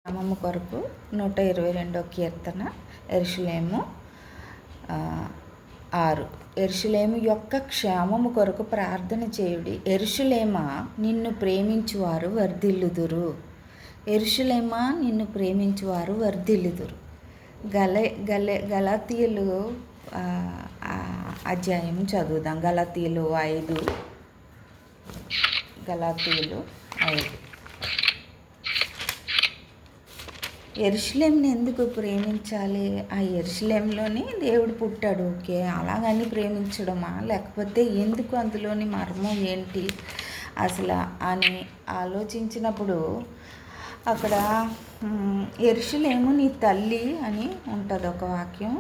నామము కొరకు 122 కీర్తన యెరూషలేము 6. యెరూషలేము యొక్క క్షేమము కొరకు ప్రార్థన చేయుడి. యెరూషలేమా, నిన్ను ప్రేమించువారు వర్ధిల్లుదురు. యెరూషలేమా, నిన్ను ప్రేమించువారు వర్ధిల్లుదురు. గలాతీయులు అధ్యాయం చదువుదాం. గలాతీయులు 5. యెరూషలేంని ఎందుకు ప్రేమించాలి? ఆ యెరూషలేంలోని దేవుడు పుట్టాడు, ఓకే, అలాగని ప్రేమించడమా? లేకపోతే ఎందుకు, అందులోని మర్మం ఏంటి అసలు అని ఆలోచించినప్పుడు అక్కడ యెరూషలేము నీ తల్లి అని ఉంటుంది ఒక వాక్యం.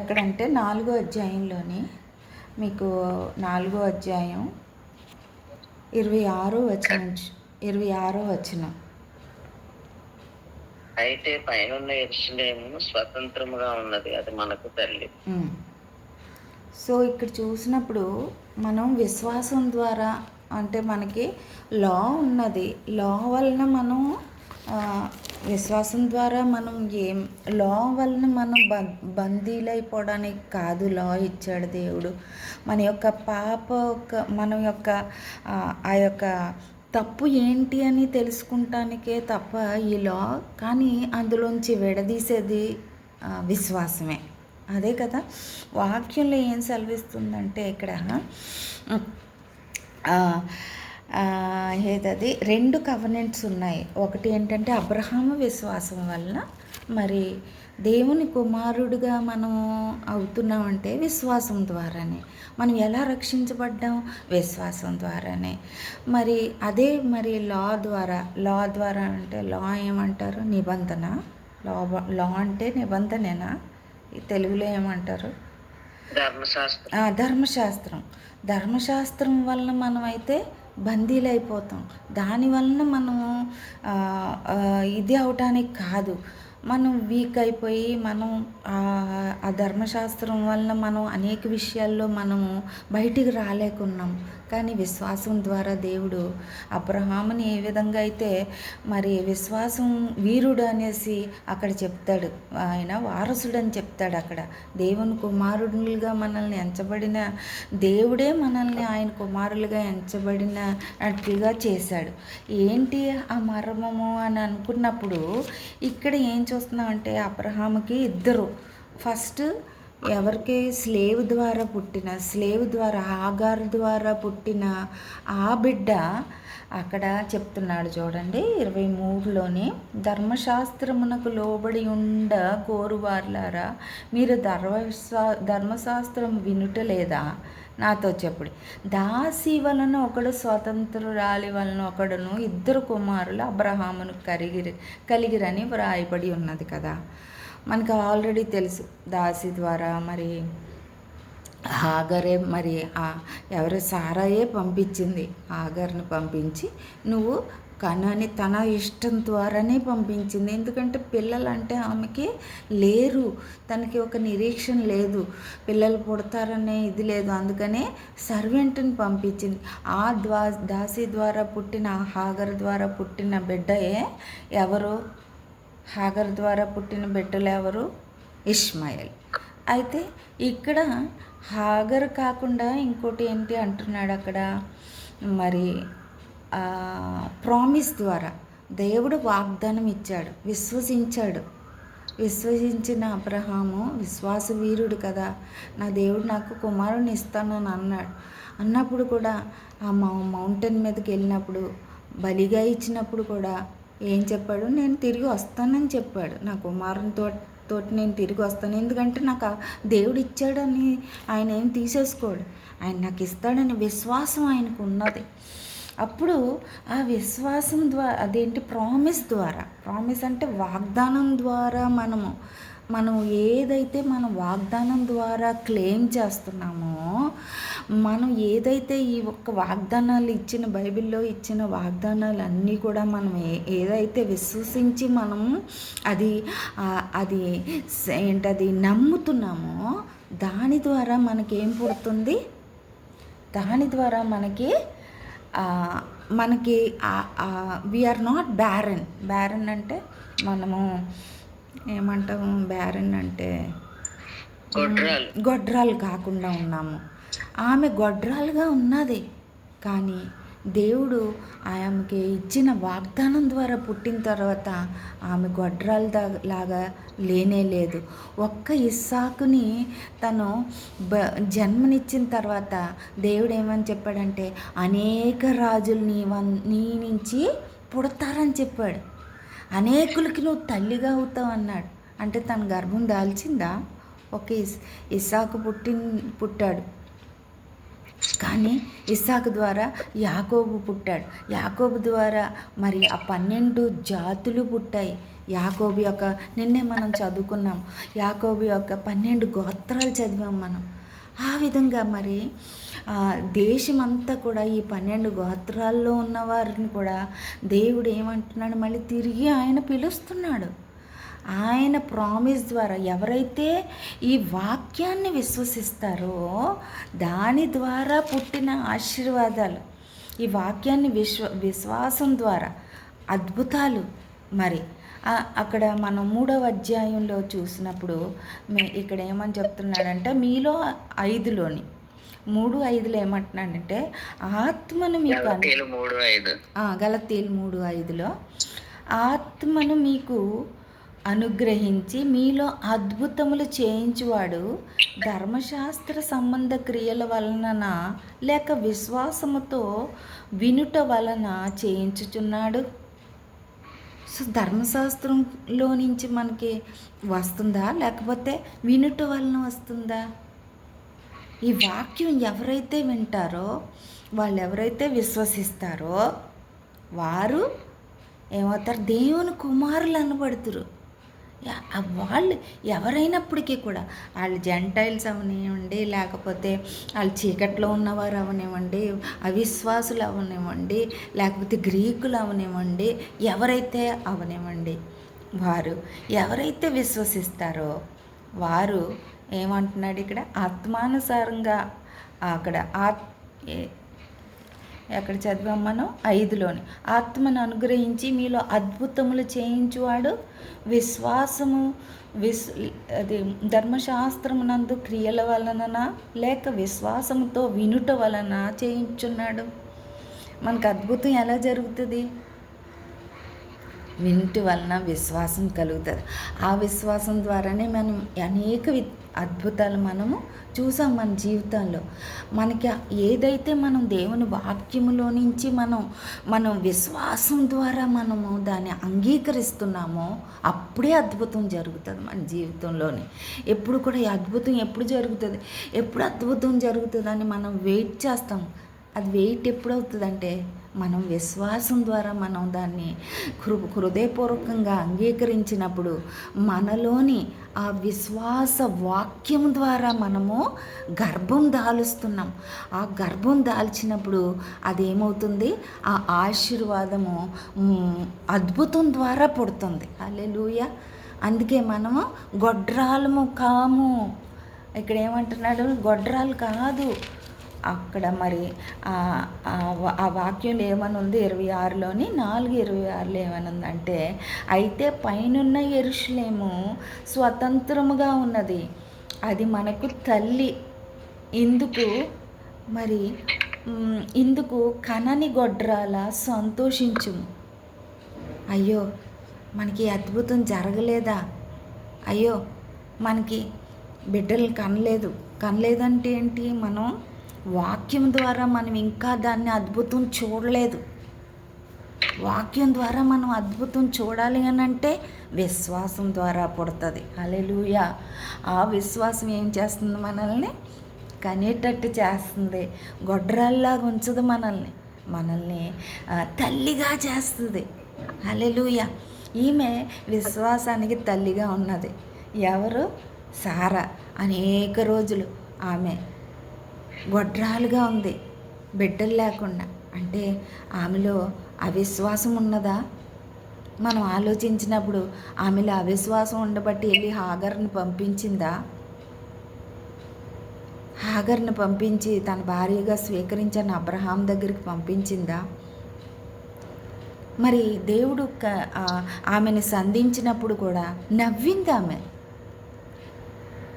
ఎక్కడంటే 4వ అధ్యాయంలోని, మీకు 4వ అధ్యాయం 26వ వచనం. అయితే పైనున్న యెరూషలేము స్వతంత్రముగా ఉన్నది, అది మనకు తల్లి. సో ఇక్కడ చూసినప్పుడు మనం విశ్వాసం ద్వారా, అంటే మనకి లా ఉన్నది, లా వలన మనం విశ్వాసం ద్వారా మనం లా వలన మనం బందీలైపోవడానికి కాదు లా ఇచ్చాడు దేవుడు. మన యొక్క మన యొక్క ఆ యొక్క తప్పు ఏంటి అని తెలుసుకుంటానికే తప్ప ఈ లా, కానీ అందులోంచి విడదీసేది విశ్వాసమే. అదే కదా వాక్యంలో ఏం సెలవిస్తుందంటే ఇక్కడ ఏదది 2 కవనెంట్స్ ఉన్నాయి. ఒకటి ఏంటంటే అబ్రహాము విశ్వాసం వలన, మరి దేవుని కుమారుడిగా మనం అవుతున్నామంటే విశ్వాసం ద్వారానే. మనం ఎలా రక్షించబడ్డాం? విశ్వాసం ద్వారానే. మరి అదే మరి లా ద్వారా అంటే లా ఏమంటారు? నిబంధన. లా అంటే నిబంధనేనా? తెలుగులో ఏమంటారు? ధర్మశాస్త్రం వలన మనం అయితే బందీలైపోతాం. దాని వలన మనము ఇది అవటానికి కాదు, మనం వీక్ అయిపోయి మనం ఆ ధర్మశాస్త్రం వలన మనం అనేక విషయాల్లో మనము బయటికి రాలేకున్నాం. కానీ విశ్వాసం ద్వారా దేవుడు అబ్రహాముని ఏ విధంగా అయితే మరి విశ్వాసం వీరుడు అనేసి అక్కడ చెప్తాడు, ఆయన వారసుడు అని చెప్తాడు. అక్కడ దేవుని కుమారులుగా మనల్ని ఎంచబడిన దేవుడే మనల్ని ఆయన కుమారులుగా ఎంచబడినట్లుగా చేశాడు. ఏంటి ఆ మర్మము అని అనుకున్నప్పుడు ఇక్కడ ఏం చూస్తున్నామంటే అబ్రహాముకి ఇద్దరు, ఫస్ట్ ఎవరికి స్లేవ్ ద్వారా హాగారు ద్వారా పుట్టిన ఆ బిడ్డ అక్కడ చెప్తున్నాడు చూడండి 23లోని, ధర్మశాస్త్రమునకు లోబడి ఉండ కోరువార్లారా, మీరు ధర్మశాస్త్రం వినుటలేదా? నాతో చెప్పుడు. దాసి వలన ఒకడు, స్వతంత్రురాలి వలన ఒకడును, 2 కుమారులు అబ్రహామును కలిగిరని వ్రాయబడి ఉన్నది కదా. మనకు ఆల్రెడీ తెలుసు, దాసి ద్వారా మరి హాగరే, మరి ఎవరు సారాయే పంపించింది. హాగర్ని పంపించి నువ్వు కనాని తన ఇష్టం ద్వారానే పంపించింది. ఎందుకంటే పిల్లలంటే ఆమెకి లేరు, తనకి ఒక నిరీక్షణ లేదు, పిల్లలు పుడతారనే ఇది లేదు. అందుకనే సర్వెంట్ని పంపించింది. ఆ దాసి ద్వారా పుట్టిన, హాగర్ ద్వారా పుట్టిన బిడ్డయే ఎవరు? హాగర్ ద్వారా పుట్టిన బిడ్డలు ఎవరు? ఇష్మాయేల్. అయితే ఇక్కడ హాగర్ కాకుండా ఇంకోటి ఏంటి అంటున్నాడు అక్కడ, మరి ప్రామిస్ ద్వారా దేవుడు వాగ్దానం ఇచ్చాడు, విశ్వసించిన అబ్రహాము విశ్వాస వీరుడు కదా. నా దేవుడు నాకు కుమారుని ఇస్తానని అన్నప్పుడు కూడా ఆ మౌంటైన్ మీదకి వెళ్ళినప్పుడు బలిగా ఇచ్చినప్పుడు కూడా ఏం చెప్పాడు? నేను తిరిగి వస్తానని చెప్పాడు. నా కుమారునితోటి నేను తిరిగి వస్తాను, ఎందుకంటే నాకు దేవుడు ఇచ్చాడని ఆయన ఏం తీసేసుకోడు, ఆయన నాకు ఇస్తాడని విశ్వాసం ఆయనకు ఉన్నది. అప్పుడు ఆ విశ్వాసం ద్వారా, అదేంటి, ప్రామిస్ అంటే వాగ్దానం ద్వారా మనం ఏదైతే మన వాగ్దానం ద్వారా క్లెయిమ్ చేస్తున్నామో, మనం ఏదైతే ఈ ఒక్క వాగ్దానాలు ఇచ్చిన, బైబిల్లో ఇచ్చిన వాగ్దానాలు అన్నీ కూడా మనం ఏదైతే విశ్వసించి మనం అది ఏంటది నమ్ముతున్నామో, దాని ద్వారా మనకేం పుడుతుంది? దాని ద్వారా మనకి వీఆర్ నాట్ బ్యారన్ అంటే మనము ఏమంటాము, బ్యారన్ అంటే గొడ్రాలు. గొడ్రాలు కాకుండా ఉన్నాము. ఆమె గొడ్రాలుగా ఉన్నది, కానీ దేవుడు ఆమెకి ఇచ్చిన వాగ్దానం ద్వారా పుట్టిన తర్వాత ఆమె గొడ్రాలు లాగా లేనే లేదు. ఒక్క ఇస్సాకుని తను జన్మనిచ్చిన తర్వాత దేవుడు ఏమని చెప్పాడంటే, అనేక రాజులు నీ నుంచి పుడతారని చెప్పాడు. అనేకులకి నువ్వు తల్లిగా అవుతావు అన్నాడు. అంటే తన గర్భం దాల్చిందా? ఒక ఇస్సాకు పుట్టాడు, కానీ ఇస్సాకు ద్వారా యాకోబు పుట్టాడు. యాకోబు ద్వారా మరి ఆ 12 జాతులు పుట్టాయి. యాకోబు యొక్క, నిన్నే మనం చదువుకున్నాం, యాకోబు యొక్క 12 గోత్రాలు చదివాం మనం. ఆ విధంగా మరి దేశమంతా కూడా ఈ 12 గోత్రాల్లో ఉన్న వారిని కూడా దేవుడు ఏమంటున్నాడు, మళ్ళీ తిరిగి ఆయన పిలుస్తున్నాడు. ఆయన ప్రామిస్ ద్వారా ఎవరైతే ఈ వాక్యాన్ని విశ్వసిస్తారో దాని ద్వారా పుట్టిన ఆశీర్వాదాలు, ఈ వాక్యాన్ని విశ్వాసం ద్వారా అద్భుతాలు. మరి అక్కడ మనం 3వ అధ్యాయంలో చూసినప్పుడు ఇక్కడ ఏమని చెప్తున్నాడంటే, మీలో 5లోని 3:5 ఏమంటున్నాడంటే, ఆత్మను మీకు గలతీయులు 3:5లో ఆత్మను మీకు అనుగ్రహించి మీలో అద్భుతములు చేయించువాడు ధర్మశాస్త్ర సంబంధ క్రియల వలన లేక విశ్వాసముతో వినుట వలన చేయించుచున్నాడు. సో ధర్మశాస్త్రంలో నుంచి మనకి వస్తుందా, లేకపోతే వినుట వలన వస్తుందా? ఈ వాక్యం ఎవరైతే వింటారో, వాళ్ళు ఎవరైతే విశ్వసిస్తారో వారు ఏమవుతారు, దేవుని కుమారులు అనబడుతురు. వాళ్ళు ఎవరైనప్పటికీ కూడా, వాళ్ళు జెంటైల్స్ అవనివ్వండి, లేకపోతే వాళ్ళు చీకట్లో ఉన్నవారు అవనివ్వండి, అవిశ్వాసులు అవనివ్వండి, లేకపోతే గ్రీకులు అవనివ్వండి, ఎవరైతే అవనివ్వండి, వారు ఎవరైతే విశ్వసిస్తారో వారు ఏమంటున్నాడు ఇక్కడ, ఆత్మానుసారంగా అక్కడ ఎక్కడ చదివాం మనం, 5లోని ఆత్మను అనుగ్రహించి మీలో అద్భుతములు చేయించువాడు విశ్వాసము అది ధర్మశాస్త్రమునందు క్రియల వలన లేక విశ్వాసముతో వినుట వలన చేయించున్నాడు. మనకు అద్భుతం ఎలా జరుగుతుంది? వినుట వలన విశ్వాసం కలుగుతుంది. ఆ విశ్వాసం ద్వారానే మనం అనేక అద్భుతాలు మనము చూసాం మన జీవితంలో. మనకి ఏదైతే మనం దేవుని వాక్యములో నుంచి మనం విశ్వాసం ద్వారా మనము దాన్ని అంగీకరిస్తున్నామో అప్పుడే అద్భుతం జరుగుతుంది మన జీవితంలోని. ఎప్పుడు కూడా ఈ అద్భుతం ఎప్పుడు జరుగుతుంది, ఎప్పుడు అద్భుతం జరుగుతుందని మనం వెయిట్ చేస్తాం. అది వెయిట్ ఎప్పుడు అవుతుందంటే, మనం విశ్వాసం ద్వారా మనం దాన్ని హృదయపూర్వకంగా అంగీకరించినప్పుడు మనలోని ఆ విశ్వాస వాక్యం ద్వారా మనము గర్భం దాలుస్తున్నాం. ఆ గర్భం దాల్చినప్పుడు అదేమవుతుంది, ఆ ఆశీర్వాదము అద్భుతం ద్వారా పుడుతుంది. హల్లెలూయా. అందుకే మనము గొడ్రాలము కాము. ఇక్కడ ఏమంటున్నాడు, గొడ్రాలు కాదు. అక్కడ మరి ఆ వాక్యం ఏమని ఉంది, 26లోని 4:26లో ఏమని ఉందంటే, అయితే పైనున్న యెరూషలేము స్వతంత్రముగా ఉన్నది, అది మనకు తల్లి, ఇందుకు కనని గొడ్రాల సంతోషించుము. అయ్యో మనకి అద్భుతం జరగలేదా? అయ్యో మనకి బిడ్డలు కనలేదంటే ఏంటి? మనం వాక్యం ద్వారా మనం ఇంకా దాన్ని అద్భుతం చూడలేదు. వాక్యం ద్వారా మనం అద్భుతం చూడాలి అని అంటే విశ్వాసం ద్వారా పుడుతుంది. హల్లెలూయా. ఆ విశ్వాసం ఏం చేస్తుంది, మనల్ని కనేటట్టు చేస్తుంది. గొడ్రాల్లాగా ఉంచదు మనల్ని తల్లిగా చేస్తుంది. హల్లెలూయా. ఈమె విశ్వాసానికి తల్లిగా ఉన్నది. ఎవరు? సారా. అనేక రోజులు ఆమె గొడ్రాలుగా ఉంది, బిడ్డలు లేకుండా. అంటే ఆమెలో అవిశ్వాసం ఉన్నదా? మనం ఆలోచించినప్పుడు ఆమెలో అవిశ్వాసం ఉండబట్టి వెళ్ళి హాగర్ని పంపించిందా? హాగర్ని పంపించి తన భార్యగా స్వీకరించిన అబ్రహాం దగ్గరికి పంపించిందా? మరి దేవుడు ఆమెను సంధించినప్పుడు కూడా నవ్వింది ఆమె.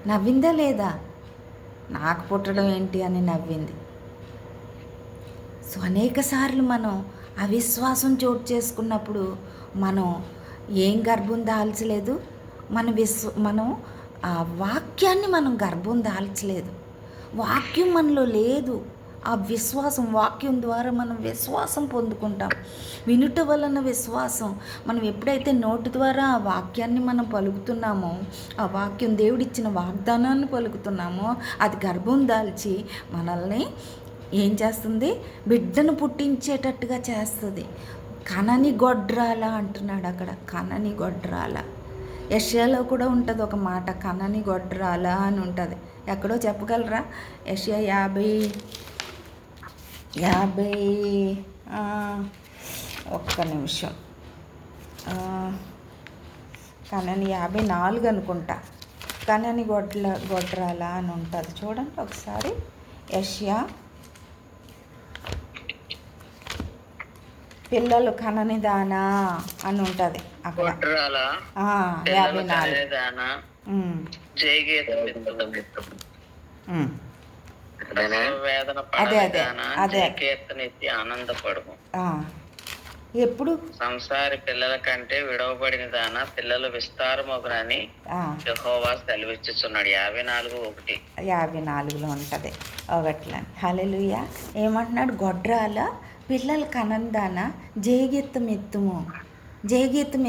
నవ్విందా లేదా? నాకు పుట్టడం ఏంటి అని నవ్వింది. సో అనేక సార్లు మనం అవిశ్వాసం చోటు చేసుకున్నప్పుడు మనం ఏం గర్భం దాల్చలేదు, మనం ఆ వాక్యాన్ని మనం గర్భం దాల్చలేదు. వాక్యం మనలో లేదు. ఆ విశ్వాసం, వాక్యం ద్వారా మనం విశ్వాసం పొందుకుంటాం. వినుట వలన విశ్వాసం. మనం ఎప్పుడైతే నోటి ద్వారా ఆ వాక్యాన్ని మనం పలుకుతున్నామో, ఆ వాక్యం దేవుడిచ్చిన వాగ్దానాన్ని పలుకుతున్నామో, అది గర్భం దాల్చి మనల్ని ఏం చేస్తుంది? బిడ్డను పుట్టించేటట్టుగా చేస్తుంది. కనని గొడ్రాల అంటున్నాడు అక్కడ. కనని గొడ్రాల. యెషయాలో కూడా ఉంటుంది ఒక మాట, కనని గొడ్రాల అని ఉంటుంది. ఎక్కడో చెప్పగలరా? యెషయా 50 ఒక్క నిమిషం, కనని 54 అనుకుంటా. కనని గొడ్రాల అని ఉంటుంది. చూడండి ఒకసారి. యెషయా పిల్లలు కనని దానా అని ఉంటుంది అక్కడ. 54. ఎప్పుడు సంసారి పిల్లల కంటే విడవబడిన దానా పిల్లలు విస్తారమగునని యెహోవా సెలవిచ్చుచున్నాడు. 54లో ఉంటుంది ఒకట్లా. హల్లెలూయా. ఏమంటున్నాడు? గొడ్రాల పిల్లలు కనందానా జయగీతం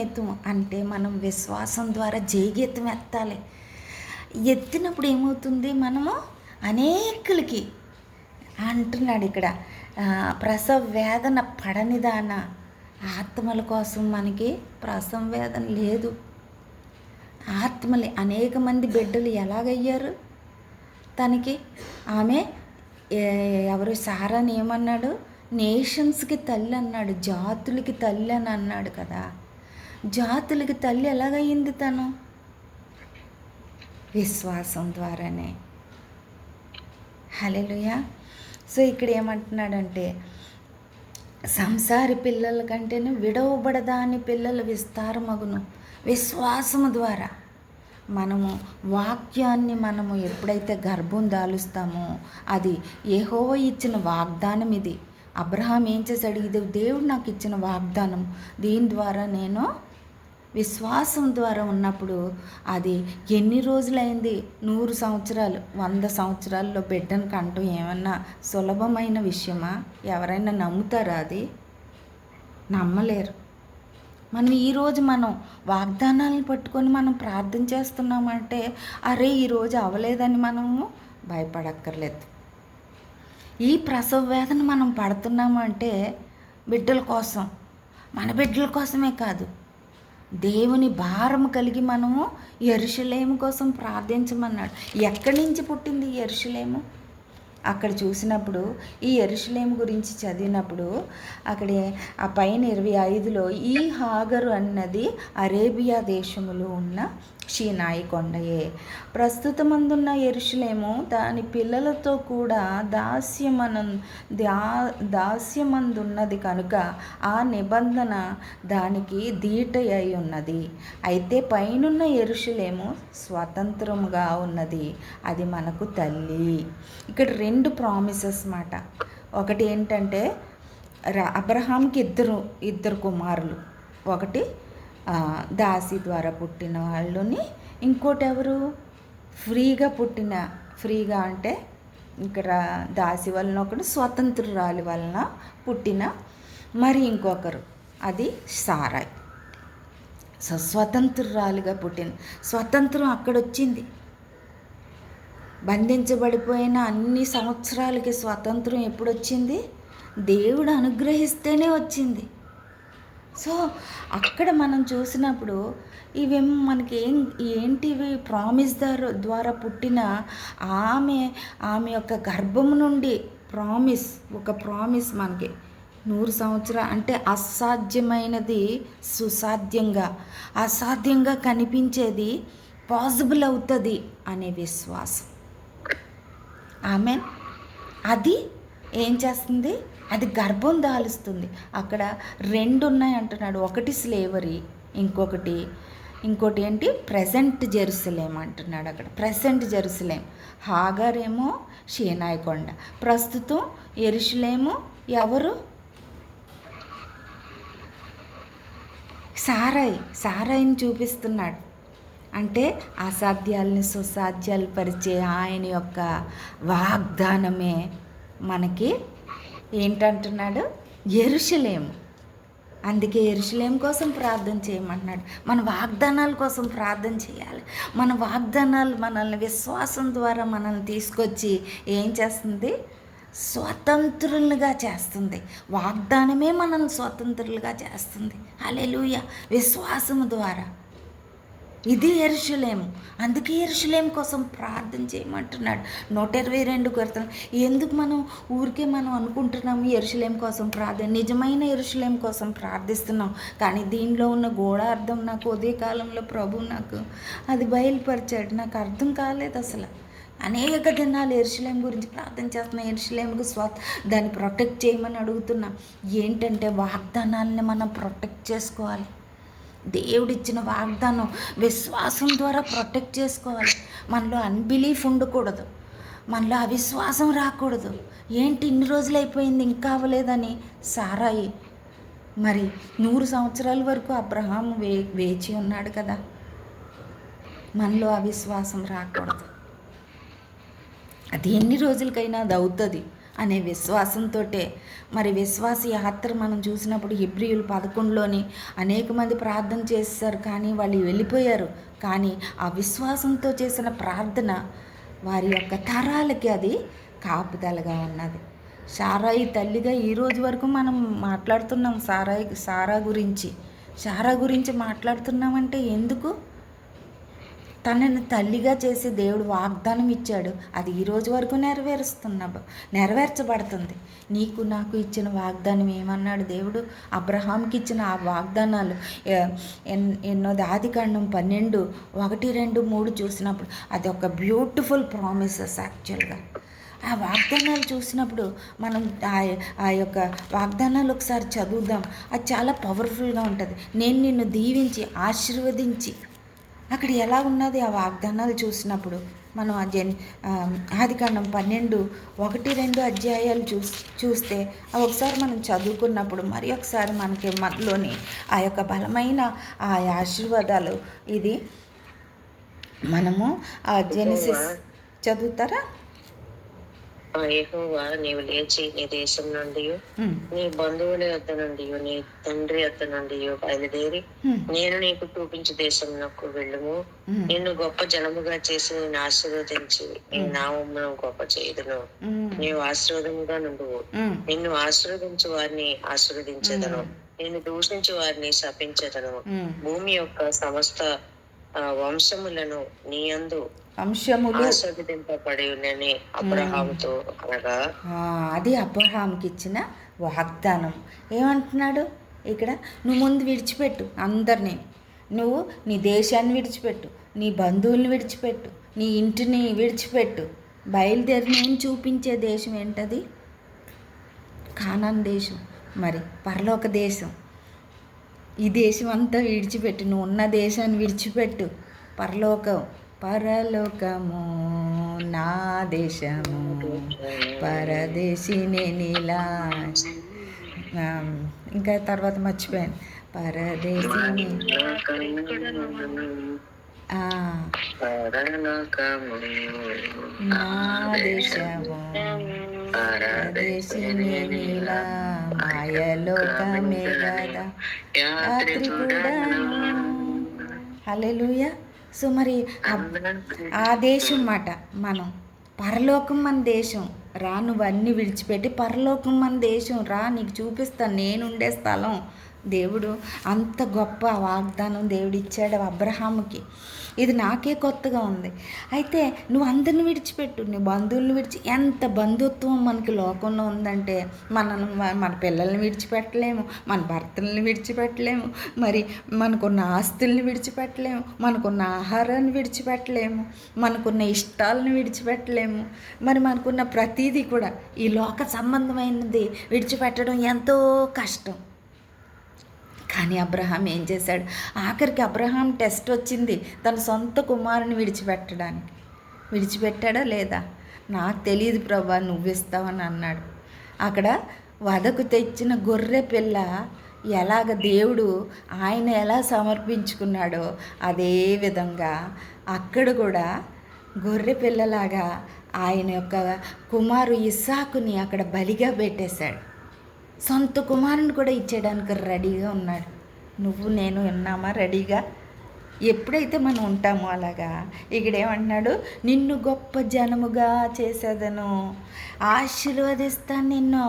ఎత్తుము అంటే మనం విశ్వాసం ద్వారా జయగీతం ఎత్తాలి. ఎత్తినప్పుడు ఏమవుతుంది? మనము అనేకులకి అంటున్నాడు ఇక్కడ, ప్రసవ వేదన పడనిదానా. ఆత్మల కోసం మనకి ప్రసవ వేదన లేదు. ఆత్మలు అనేక మంది బిడ్డలు ఎలాగయ్యారు తనకి? ఆమె ఎవరు సారాని ఏమన్నాడు? నేషన్స్కి తల్లి అన్నాడు, జాతులకి తల్లి అని అన్నాడు కదా. జాతులకి తల్లి ఎలాగయ్యింది తను? విశ్వాసం ద్వారానే. హల్లెలూయా. సో ఇక్కడ ఏమంటున్నాడంటే, సంసారి పిల్లల కంటేనే విడవబడదాని పిల్లల విస్తారమగును. విశ్వాసము ద్వారా మనము వాక్యాన్ని మనము ఎప్పుడైతే గర్భం దాలుస్తామో, అది యెహోవా ఇచ్చిన వాగ్దానం. ఇది అబ్రహాం ఏం చేశాడు? ఇది దేవుడు నాకు ఇచ్చిన వాగ్దానం, దీని ద్వారా నేను విశ్వాసం ద్వారా ఉన్నప్పుడు అది ఎన్ని రోజులైంది? 100 సంవత్సరాలు, 100 సంవత్సరాల్లో బిడ్డను కంటూ ఏమన్నా సులభమైన విషయమా? ఎవరైనా నమ్ముతారా? అది నమ్మలేరు. మనం ఈరోజు మనం వాగ్దానాలను పట్టుకొని మనం ప్రార్థన చేస్తున్నామంటే, అరే ఈరోజు అవ్వలేదని మనము భయపడక్కర్లేదు. ఈ ప్రసవ వేదన మనం పడుతున్నామంటే బిడ్డల కోసం, మన బిడ్డల కోసమే కాదు, దేవుని భారం కలిగి మనము యెరూషలేము కోసం ప్రార్థించమన్నాడు. ఎక్కడి నుంచి పుట్టింది యెరూషలేము? అక్కడ చూసినప్పుడు ఈ యెరూషలేము గురించి చదివినప్పుడు అక్కడే ఆ పైన 25లో ఈ హాగరు అన్నది అరేబియా దేశములో ఉన్న షీనాయి కొండయే. ప్రస్తుతమందున్న యెరూషలేము దాని పిల్లలతో కూడా దాస్యమందున్నది కనుక ఆ నిబంధన దానికి దీటై ఉన్నది. అయితే పైనున్న యెరూషలేము స్వతంత్రముగా ఉన్నది, అది మనకు తల్లి. ఇక్కడ 2 ప్రామిసెస్ మాట. ఒకటి ఏంటంటే అబ్రహాంకి ఇద్దరు కుమారులు, ఒకటి దాసి ద్వారా పుట్టిన వాళ్ళని, ఇంకోటి ఎవరు? ఫ్రీగా అంటే ఇక్కడ దాసి వలన ఒకటి, స్వతంత్రురాలి వలన పుట్టిన మరి ఇంకొకరు, అది సారాయ్. సో స్వతంత్రురాలుగా పుట్టిన స్వతంత్రం అక్కడొచ్చింది. బంధించబడిపోయిన అన్ని సంవత్సరాలకి స్వతంత్రం ఎప్పుడొచ్చింది? దేవుడు అనుగ్రహిస్తేనే వచ్చింది. సో అక్కడ మనం చూసినప్పుడు ఇవేమో మనకి ఏంటివి? ప్రామిస్ ద్వారా పుట్టిన ఆమె యొక్క గర్భము నుండి ఒక ప్రామిస్ మనకి 100 సంవత్సరాలు అంటే అసాధ్యమైనది అసాధ్యంగా కనిపించేది పాసిబుల్ అవుతుంది అనే విశ్వాసం. ఆమెన్. అది ఏం చేస్తుంది? అది గర్భం దాలుస్తుంది. అక్కడ 2 ఉన్నాయి అంటున్నాడు. ఒకటి స్లేవరీ, ఇంకోటి ఏంటి? ప్రెజెంట్ జెరూసలేం అంటున్నాడు. అక్కడ ప్రెజెంట్ జెరూసలేం. హాగర్ ఏమో షీనాయి కొండ, ప్రస్తుతం యెరూషలేము ఎవరు? సారాయిని చూపిస్తున్నాడు. అంటే అసాధ్యాలని సుసాధ్యాలు పరిచే ఆయన యొక్క వాగ్దానమే మనకి ఏంటంటున్నాడు? యెరూషలేము. అందుకే యెరూషలేం కోసం ప్రార్థన చేయమంటున్నాడు. మన వాగ్దానాల కోసం ప్రార్థన చేయాలి. మన వాగ్దానాలు మనల్ని విశ్వాసం ద్వారా మనల్ని తీసుకొచ్చి ఏం చేస్తుంది? స్వతంత్రులుగా చేస్తుంది. వాగ్దానమే మనల్ని స్వతంత్రులుగా చేస్తుంది. హల్లెలూయా! విశ్వాసము ద్వారా. ఇది యెరూషలేము. అందుకే యెరూషలేం కోసం ప్రార్థన చేయమంటున్నాడు. 122 కీర్తన. ఎందుకు మనం ఊరికే అనుకుంటున్నాము యెరూషలేం కోసం ప్రార్థన? నిజమైన యెరూషలేం కోసం ప్రార్థిస్తున్నాం. కానీ దీనిలో ఉన్న గూఢార్థం నాకు ఉదయకాలంలో ప్రభు నాకు అది బయలుపరిచాడు. నాకు అర్థం కాలేదు అసలు. అనేక దినాలు యెరూషలేం గురించి ప్రార్థన చేస్తున్నాం. యెరూషలేంకు దాన్ని ప్రొటెక్ట్ చేయమని అడుగుతున్నాం. ఏంటంటే వాగ్దానాలని మనం ప్రొటెక్ట్ చేసుకోవాలి. దేవుడిచ్చిన వాగ్దానం విశ్వాసం ద్వారా ప్రొటెక్ట్ చేసుకోవాలి. మనలో అన్బిలీఫ్ ఉండకూడదు. మనలో అవిశ్వాసం రాకూడదు. ఏంటి ఇన్ని రోజులు అయిపోయింది ఇంకా అవ్వలేదని సారాయి మరి 100 సంవత్సరాల వరకు అబ్రహాము వేచి ఉన్నాడు కదా. మనలో అవిశ్వాసం రాకూడదు. అది ఎన్ని రోజులకైనా అది అవుతుంది అనే విశ్వాసంతో మరి విశ్వాస యాత్ర మనం చూసినప్పుడు హెబ్రీయులు 11లోని అనేక మంది ప్రార్థన చేశారు, కానీ వాళ్ళు వెళ్ళిపోయారు. కానీ ఆ విశ్వాసంతో చేసిన ప్రార్థన వారి యొక్క తరాలకి అది కాపుదలగా ఉన్నది. సారాయి తల్లిగా ఈరోజు వరకు మనం మాట్లాడుతున్నాం. సారా గురించి మాట్లాడుతున్నామంటే ఎందుకు? తనని తల్లిగా చేసి దేవుడు వాగ్దానం ఇచ్చాడు. అది ఈరోజు వరకు నెరవేర్చబడుతుంది. నీకు నాకు ఇచ్చిన వాగ్దానం ఏమన్నాడు దేవుడు? అబ్రహాంకి ఇచ్చిన ఆ వాగ్దానాలు ఎన్నోది? ఆదికాండం 12, 1, 2, 3 చూసినప్పుడు అది ఒక బ్యూటిఫుల్ ప్రామిసెస్. యాక్చువల్గా ఆ వాగ్దానాలు చూసినప్పుడు మనం ఆ యొక్క వాగ్దానాలు ఒకసారి చదువుదాం. అది చాలా పవర్ఫుల్గా ఉంటుంది. నేను నిన్ను దీవించి ఆశీర్వదించి, అక్కడ ఎలా ఉన్నది ఆ వాగ్దానాలు చూసినప్పుడు మనం ఆదికాండం 12, 1, 2 అధ్యాయాలు చూస్తే అవి ఒకసారి మనం చదువుకున్నప్పుడు మరి ఒకసారి మనకి మనలోని ఆ యొక్క బలమైన ఆ ఆశీర్వాదాలు ఇది మనము ఆ జెనసిస్ చదువుతారా? యెహోవా నీవు లేచి నీ దేశం నుండి నీ బంధువుల యొద్ద నుండి నీ తండ్రి యొద్ద నుండి బయలుదేరి నేను నీకు చూపించే దేశంలోకి వెళ్ళుము. నిన్ను గొప్ప జనముగా చేసి నేను ఆశీర్వదించి నీ నామమును గొప్ప చేయుదును. నీవు ఆశీర్వాదముగా నుండువు. నిన్ను ఆశీర్వదించు వారిని ఆశీర్వదించేదను, నిన్ను దూషించు వారిని శపించేదను. భూమి యొక్క సమస్త వంశములను నీ యందు ఆశీర్వదింపబడి ఉన్నని అబ్రహాముతో అనగా. అది అబ్రహాంకి ఇచ్చిన వాగ్దానం. ఏమంటున్నాడు ఇక్కడ? నువ్వు ముందు విడిచిపెట్టు అందరినీ. నువ్వు నీ దేశాన్ని విడిచిపెట్టు, నీ బంధువుల్ని విడిచిపెట్టు, నీ ఇంటిని విడిచిపెట్టు. బయలుదేరి నేను చూపించే దేశం ఏంటది? కానాన్ దేశం, మరి పరలోక దేశం. ఈ దేశం అంతా విడిచిపెట్టు. నువ్వు ఉన్న దేశాన్ని విడిచిపెట్టు. పరలోకము నా దేశము, పరదేశిని నీలా. ఇంకా తర్వాత మర్చిపోయాను. పరదేశిని నా దేశము, పరదేశిని నీలా. మాయలోకమే గదా యాత్రికుడను. హల్లెలూయా. సో మరి ఆ దేశం మాట మనం, పరలోకం మన దేశం. రా, నువ్వన్నీ విడిచిపెట్టి పరలోకం మన దేశం రా, నీకు చూపిస్తాను నేనుండే స్థలం దేవుడు అంత గొప్ప వాగ్దానం దేవుడు ఇచ్చాడు అబ్రహాముకి. ఇది నాకే కొత్తగా ఉంది. అయితే నువ్వు అందరిని విడిచిపెట్టు, నీ బంధువులను ఎంత బంధుత్వం మనకి లోకంలో ఉందంటే మన పిల్లల్ని విడిచిపెట్టలేము, మన భర్తల్ని విడిచిపెట్టలేము, మరి మనకున్న ఆస్తుల్ని విడిచిపెట్టలేము, మనకున్న ఆహారాన్ని విడిచిపెట్టలేము, మనకున్న ఇష్టాలను విడిచిపెట్టలేము, మరి మనకున్న ప్రతీదీ కూడా ఈ లోక సంబంధమైనది విడిచిపెట్టడం ఎంతో కష్టం. కానీ అబ్రహాం ఏం చేశాడు? ఆఖరికి అబ్రహాం టెస్ట్ వచ్చింది తన సొంత కుమారుని విడిచిపెట్టడానికి. విడిచిపెట్టాడా లేదా? నాకు తెలియదు ప్రభా, నువ్వు ఇస్తావని అన్నాడు. అక్కడ వధకు తెచ్చిన గొర్రె పిల్ల ఎలాగ దేవుడు ఆయన ఎలా సమర్పించుకున్నాడో అదే విధంగా అక్కడ కూడా గొర్రె పిల్లలాగా ఆయన యొక్క కుమారు ఇస్సాకుని అక్కడ బలిగా పెట్టేశాడు. సొంత కుమారుని కూడా ఇచ్చేయడానికి రెడీగా ఉన్నాడు. నువ్వు నేను ఉన్నామా రెడీగా? ఎప్పుడైతే మనం ఉంటామో అలాగా ఇక్కడ ఏమంటున్నాడు? నిన్ను గొప్ప జనముగా చేసేదను, ఆశీర్వదిస్తాను నిన్ను.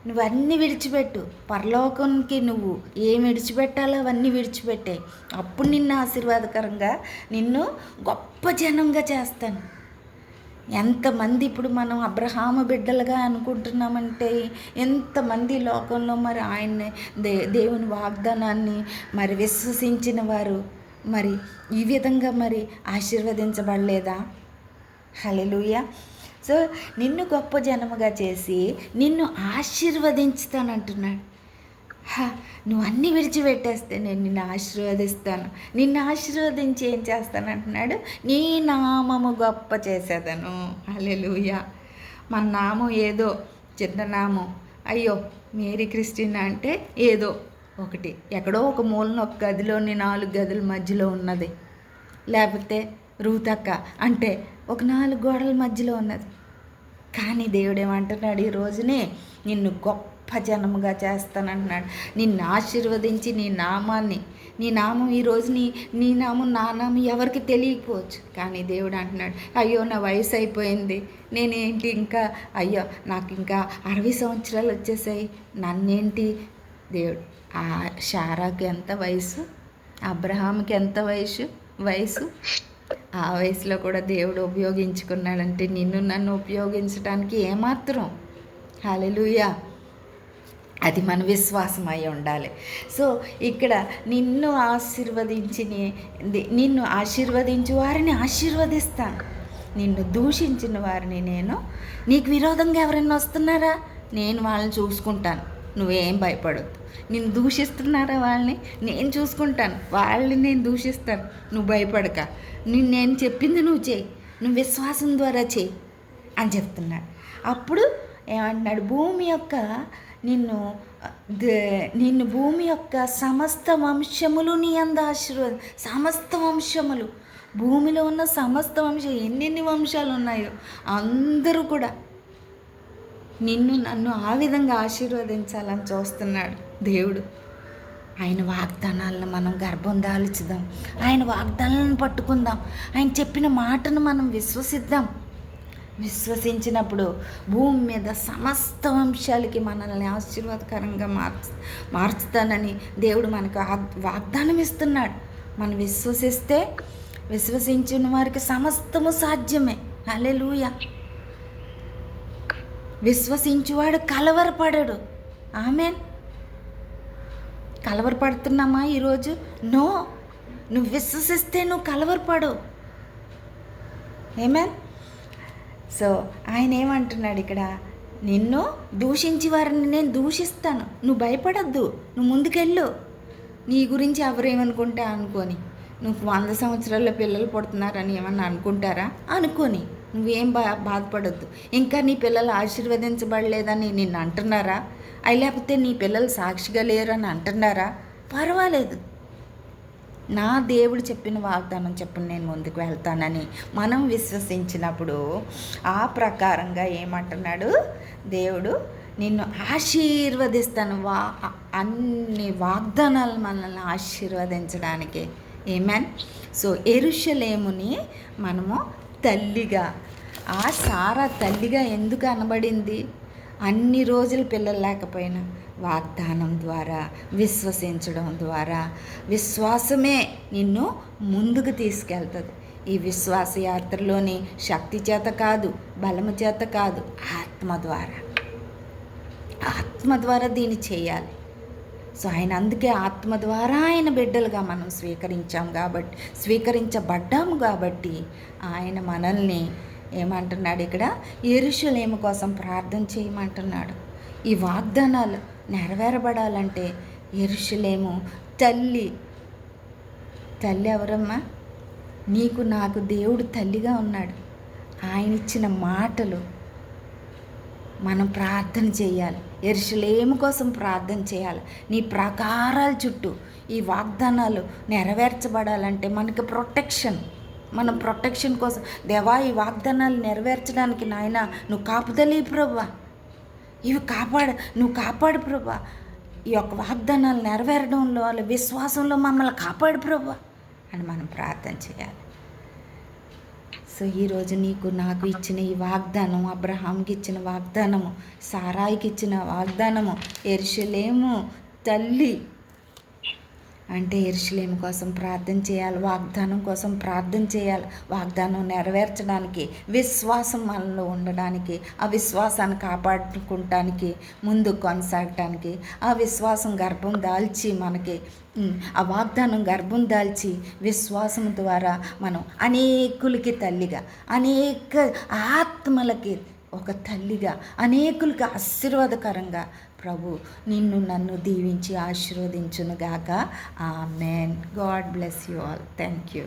నువ్వన్నీ విడిచిపెట్టు, పరలోకంకి నువ్వు ఏం విడిచిపెట్టాలో అవన్నీ విడిచిపెట్టే. అప్పుడు నిన్ను ఆశీర్వాదకరంగా, నిన్ను గొప్ప జనంగా చేస్తాను. ఎంతమంది ఇప్పుడు మనం అబ్రహాము బిడ్డలుగా అనుకుంటున్నామంటే ఎంతమంది లోకంలో మరి ఆయన్ని దేవుని వాగ్దానాన్ని మరి విశ్వసించిన వారు మరి ఈ విధంగా మరి ఆశీర్వదించబడలేదా? హల్లెలూయా. సో నిన్ను గొప్ప జనముగా చేసి నిన్ను ఆశీర్వదించుతానంటున్నాడు. నువ్వు అన్నీ విడిచిపెట్టేస్తే నేను నిన్ను ఆశీర్వదిస్తాను. నిన్ను ఆశీర్వదించి ఏం చేస్తానంటున్నాడు? నీ నామము గొప్ప చేసేదను. హల్లెలూయా. మన నామం ఏదో చిన్న నామం, అయ్యో మేరీ క్రిస్టినా అంటే ఏదో ఒకటి, ఎక్కడో ఒక మూలన ఒక గదిలోని 4 గదుల మధ్యలో ఉన్నది, లేకపోతే రూతక్క అంటే ఒక 4 గోడల మధ్యలో ఉన్నది. కానీ దేవుడు ఏమంటున్నాడు? ఈ రోజునే నిన్ను గొప్ప జనముగా చేస్తానంటున్నాడు. నిన్ను ఆశీర్వదించి నీ నామం ఈరోజు నీ నామం నా నామం ఎవరికి తెలియకపోవచ్చు. కానీ దేవుడు అంటున్నాడు, అయ్యో నా వయసు అయిపోయింది, నేనేంటి ఇంకా, అయ్యో నాకు ఇంకా 60 సంవత్సరాలు వచ్చేసాయి, నన్నేంటి? దేవుడు ఆ శారాకి ఎంత వయసు, అబ్రహాంకి ఎంత వయసు ఆ వయసులో కూడా దేవుడు ఉపయోగించుకున్నాడంటే నిన్ను నన్ను ఉపయోగించడానికి ఏమాత్రం. హల్లెలూయా. అది మన విశ్వాసం అయి ఉండాలి. సో ఇక్కడ నిన్ను ఆశీర్వదించు వారిని ఆశీర్వదిస్తాను, నిన్ను దూషించిన వారిని నేను, నీకు విరోధంగా ఎవరైనా వస్తున్నారా, నేను వాళ్ళని చూసుకుంటాను, నువ్వేం భయపడొద్దు. నిన్ను దూషిస్తున్నారా వాళ్ళని నేను చూసుకుంటాను, వాళ్ళని నేను దూషిస్తాను, నువ్వు భయపడక, నేను చెప్పింది నువ్వు చేయి, నువ్వు విశ్వాసం ద్వారా చేయి అని చెప్తున్నాడు. అప్పుడు ఏమంటున్నాడు? నిన్ను భూమి యొక్క సమస్త వంశములు నీ అంద ఆశీర్వాదం. సమస్త వంశములు, భూమిలో ఉన్న సమస్త వంశం, ఎన్నెన్ని వంశాలు ఉన్నాయో అందరూ కూడా నిన్ను నన్ను ఆ విధంగా ఆశీర్వదించాలని చూస్తున్నాడు దేవుడు. ఆయన వాగ్దానాలను మనం గర్భం దాల్చుదాం, ఆయన వాగ్దానాలను పట్టుకుందాం, ఆయన చెప్పిన మాటను మనం విశ్వసించినప్పుడు భూమి మీద సమస్త వంశాలకి మనల్ని ఆశీర్వాదకరంగా మార్చుతానని దేవుడు మనకు వాగ్దానం ఇస్తున్నాడు. మనం విశ్వసించిన వారికి సమస్తము సాధ్యమే. హల్లెలూయా. విశ్వసించువాడు కలవరపడడు. ఆమేన్. కలవరపడుతున్నామా ఈరోజు? నో. నువ్వు విశ్వసిస్తే నువ్వు కలవరపడవు. ఆమేన్. సో ఆయన ఏమంటున్నాడు ఇక్కడ? నిన్ను దూషించి వారిని నేను దూషిస్తాను, నువ్వు భయపడద్దు, నువ్వు ముందుకెళ్ళు. నీ గురించి ఎవరేమనుకుంటా అనుకొని, నువ్వు 100 సంవత్సరాల్లో పిల్లలు పుడుతున్నారని ఏమన్నా అనుకుంటారా? అనుకొని నువ్వేం బాధపడొద్దు. ఇంకా నీ పిల్లలు ఆశీర్వదించబడలేదని నిన్ను అంటున్నారా? అవి లేకపోతే నీ పిల్లలు సాక్షిగా లేరని అంటున్నారా? పర్వాలేదు, నా దేవుడు చెప్పిన వాగ్దానం చెప్పిన నేను ముందుకు వెళ్తానని మనం విశ్వసించినప్పుడు ఆ ప్రకారంగా ఏమంటున్నాడు దేవుడు? నిన్ను ఆశీర్వదిస్తాను. అన్ని వాగ్దానాలు మనల్ని ఆశీర్వదించడానికి. ఆమేన్. సో యెరూషలేముని మనము తల్లిగా, ఆ సారా తల్లిగా ఎందుకు అనబడింది? అన్ని రోజులు పిల్లలు లేకపోయినా వాగ్దానం ద్వారా, విశ్వసించడం ద్వారా, విశ్వాసమే నిన్ను ముందుకు తీసుకెళ్తుంది. ఈ విశ్వాస యాత్రలోని శక్తి చేత కాదు, బలము చేత కాదు, ఆత్మ ద్వారా దీన్ని చేయాలి. సో ఆయన అందుకే ఆత్మ ద్వారా ఆయన బిడ్డలుగా మనం స్వీకరించబడ్డాము కాబట్టి ఆయన మనల్ని ఏమంటున్నాడు ఇక్కడ, యెరూషలేము కోసం ప్రార్థన చేయమంటున్నాడు. ఈ వాగ్దానాలు నెరవేరబడాలంటే యెరూషలేము తల్లి ఎవరమ్మా? నీకు నాకు దేవుడు తల్లిగా ఉన్నాడు. ఆయన ఇచ్చిన మాటలు మనం ప్రార్థన చేయాలి. యెరూషలేము కోసం ప్రార్థన చేయాలి. నీ ప్రాకారాల చుట్టూ ఈ వాగ్దానాలు నెరవేర్చబడాలంటే మనకి మనం ప్రొటెక్షన్ కోసం, దేవా ఈ వాగ్దానాలు నెరవేర్చడానికి నాయన నువ్వు కాపుదలి ప్రభువా, నువ్వు కాపాడు ప్రభువా, ఈ యొక్క వాగ్దానాలు నెరవేరడంలో వాళ్ళ విశ్వాసంలో మమ్మల్ని కాపాడు ప్రభువా అని మనం ప్రార్థన చేయాలి. సో ఈరోజు నీకు నాకు ఇచ్చిన ఈ వాగ్దానం, అబ్రహాంకి ఇచ్చిన వాగ్దానము, సారాయికి ఇచ్చిన వాగ్దానము, యెరూషలేము తల్లి అంటే యెరూషలేము కోసం ప్రార్థన చేయాలి, వాగ్దానం కోసం ప్రార్థన చేయాలి. వాగ్దానం నెరవేర్చడానికి, విశ్వాసం మనలో ఉండడానికి, ఆ విశ్వాసాన్ని కాపాడుకుంటానికి, ముందు కొనసాగటానికి, ఆ విశ్వాసం గర్భం దాల్చి మనకి ఆ వాగ్దానం గర్భం దాల్చి విశ్వాసం ద్వారా మనం అనేకులకి తల్లిగా, అనేక ఆత్మలకి ఒక తల్లిగా, అనేకులకి ఆశీర్వాదకరంగా ప్రభు నిన్ను నన్ను దీవించి ఆశీర్వదించునుగాక. Amen. God bless you all. Thank you.